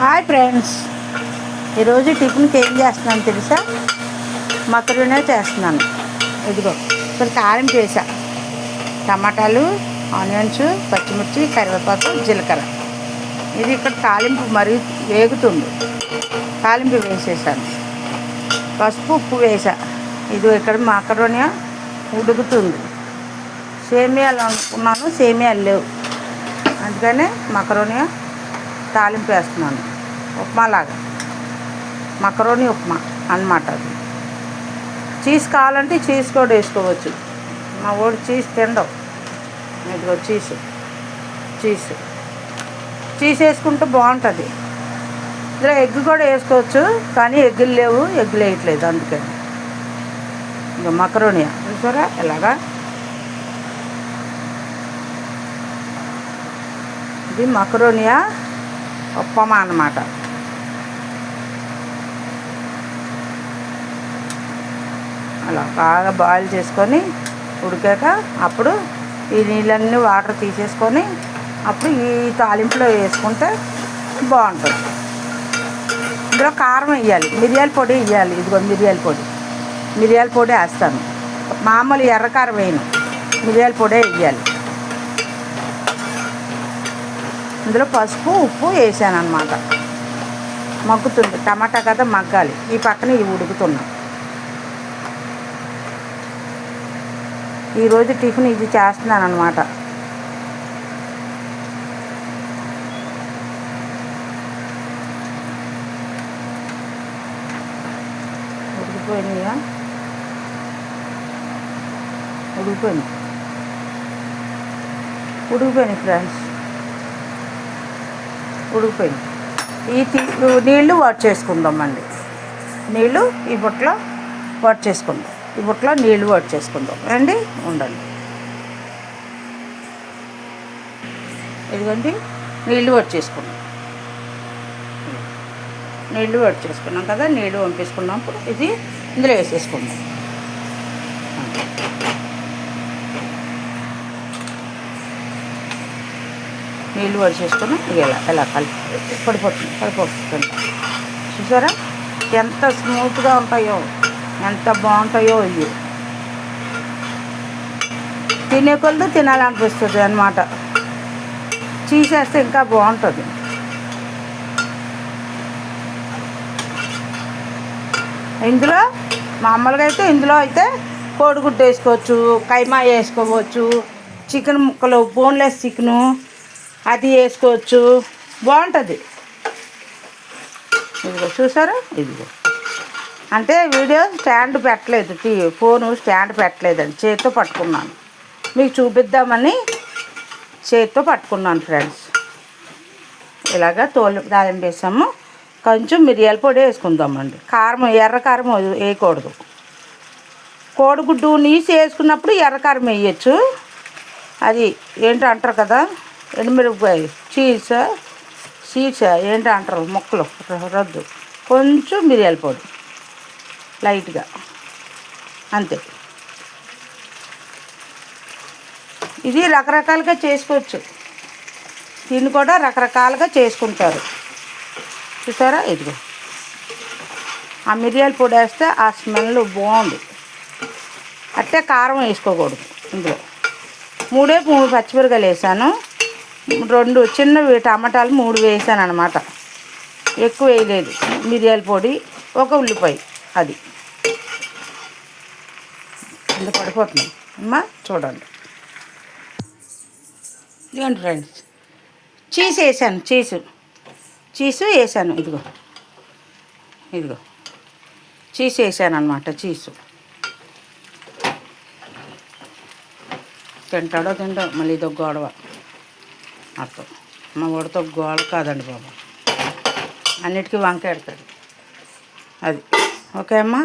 Hi friends, ఈరోజు టిఫిన్కి ఏం చేస్తున్నాను తెలుసా? మకరోనీ చేస్తున్నాను. ఇదిగో ఇక్కడ తాలింపు వేసా. టమాటాలు, ఆనియన్స్, పచ్చిమిర్చి, కరివేపాకు, జీలకర్ర. ఇది ఇక్కడ తాలింపు మరీ వేగుతుంది. తాలింపు వేసేసాను. పసుపు, ఉప్పు వేసా. ఇది ఇక్కడ మకరోనీ ఉడుకుతుంది. సేమియాలు అనుకున్నాను, సేమియాలు లేవు, అందుకనే మకరోనీ తాలింపు వేస్తున్నాను. ఉప్మాలాగా, మకరోనీ ఉప్మా అన్నమాట. అది చీజ్ కావాలంటే చీజ్ కూడా వేసుకోవచ్చు. మా వాడు చీజ్ తినడం. ఇదిగో చీజ్ వేసుకుంటే బాగుంటుంది. ఇందులో ఎగ్ కూడా వేసుకోవచ్చు, కానీ ఎగ్గులు లేవు, ఎగ్గులు వేయట్లేదు, అందుకని. ఇంకా మకరోనీ చూసారా ఎలాగా. ఇది మకరోనీ ఉప్మా అన్నమాట. అలా బాగా బాయిల్ చేసుకొని ఉడికాక అప్పుడు ఈ నీళ్ళన్నీ వాటర్ తీసేసుకొని అప్పుడు ఈ తాలింపులో వేసుకుంటే బాగుంటుంది. ఇందులో కారం వేయాలి, మిరియాల పొడి వేయాలి. ఇదిగో మిరియాల పొడి వేస్తాను. మామూలు ఎర్రకారం వేయను, మిరియాల పొడే వేయాలి. ఇందులో పసుపు, ఉప్పు వేసాను అన్నమాట. మగ్గుతుంది, టమాటా కదా మగ్గాలి. ఈ పక్కన ఇవి ఉడుకుతున్నాం. ఈరోజు టిఫిన్ ఇది చేస్తున్నాను అన్నమాట. ఉడికిపోయినాయి ఫ్రెండ్స్, ఉడికిపోయింది. ఈ నీళ్ళు వాట్ చేసుకుందామండి. నీళ్ళు ఈ బుట్టలో వాట్ చేసుకుందాం. ఈ బుట్టలో నీళ్ళు వాట్ చేసుకుందాం రండి, ఉండండి. ఇదిగోండి నీళ్ళు వాట్ చేసుకున్నాం. నీళ్ళు వాట్ చేసుకున్నాం కదా, నీళ్ళు పంపించుకున్నప్పుడు ఇది ఇందులో వేసేసుకుందాం. నీళ్ళు వాట్ చేసుకున్నాం. ఇది ఎలా పడిపోతుంది. చూసారా ఎంత స్మూత్గా ఉంటాయో, ఎంత బాగుంటాయో. ఇవి తినే కొలది తినాలనిపిస్తుంది అన్నమాట. చీసేస్తే ఇంకా బాగుంటుంది. ఇందులో మామూలుగా అయితే ఇందులో అయితే కోడిగుడ్డు వేసుకోవచ్చు, కైమా వేసుకోవచ్చు, చికెన్ ముక్కలు, బోన్లెస్ చికెను అది వేసుకోవచ్చు, బాగుంటుంది. ఇదిగో చూసారా, ఇదిగో అంటే వీడియో స్టాండ్ పెట్టలేదు, ఫోను స్టాండ్ పెట్టలేదండి, చేతితో పట్టుకున్నాను. మీకు చూపిద్దామని చేతితో పట్టుకున్నాను ఫ్రెండ్స్. ఇలాగా తాలింపు వేసాము. కొంచెం మిరియాల పొడి వేసుకుందామండి. కారం, ఎర్రకారం వేయకూడదు. కోడిగుడ్డు నీసి వేసుకున్నప్పుడు ఎర్రకారం వేయచ్చు. అది ఏంటో అంటారు కదా, ఎండుమిరపకాయ సీడ్స్ ఏంటో అంటారు, మొక్కలు రద్దు. కొంచెం మిరియాల పొడి లైట్గా, అంతే. ఇది రకరకాలుగా చేసుకోవచ్చు. దీన్ని కూడా రకరకాలుగా చేసుకుంటారు. చూసారా, ఇదిగో ఆ మిరియాల పొడి వేస్తే ఆ స్మెల్ బాగుంది. అట్టే కారం వేసుకోకూడదు. ఇందులో 3 పచ్చిమిరకాయలు వేసాను, 2 చిన్నవి టమాటాలు 3 వేసాను అన్నమాట. ఎక్కువ వేయలేదు. మిరియాల పొడి, 1 ఉల్లిపాయ, అది ఇంత పడిపోతుంది అమ్మా. చూడండి, ఇదిగోండి ఫ్రెండ్స్, చీజ్ వేసాను. చీజ్ వేసాను. ఇదిగో చీజ్ వేసాను అన్నమాట. చీజ్ తింటాడో మళ్ళీ ఇదో గొడవ. అర్థం మా వాడితో గోడ కాదండి బాబు, అన్నిటికీ వంక ఎడతాడు. అది ఓకే అమ్మా.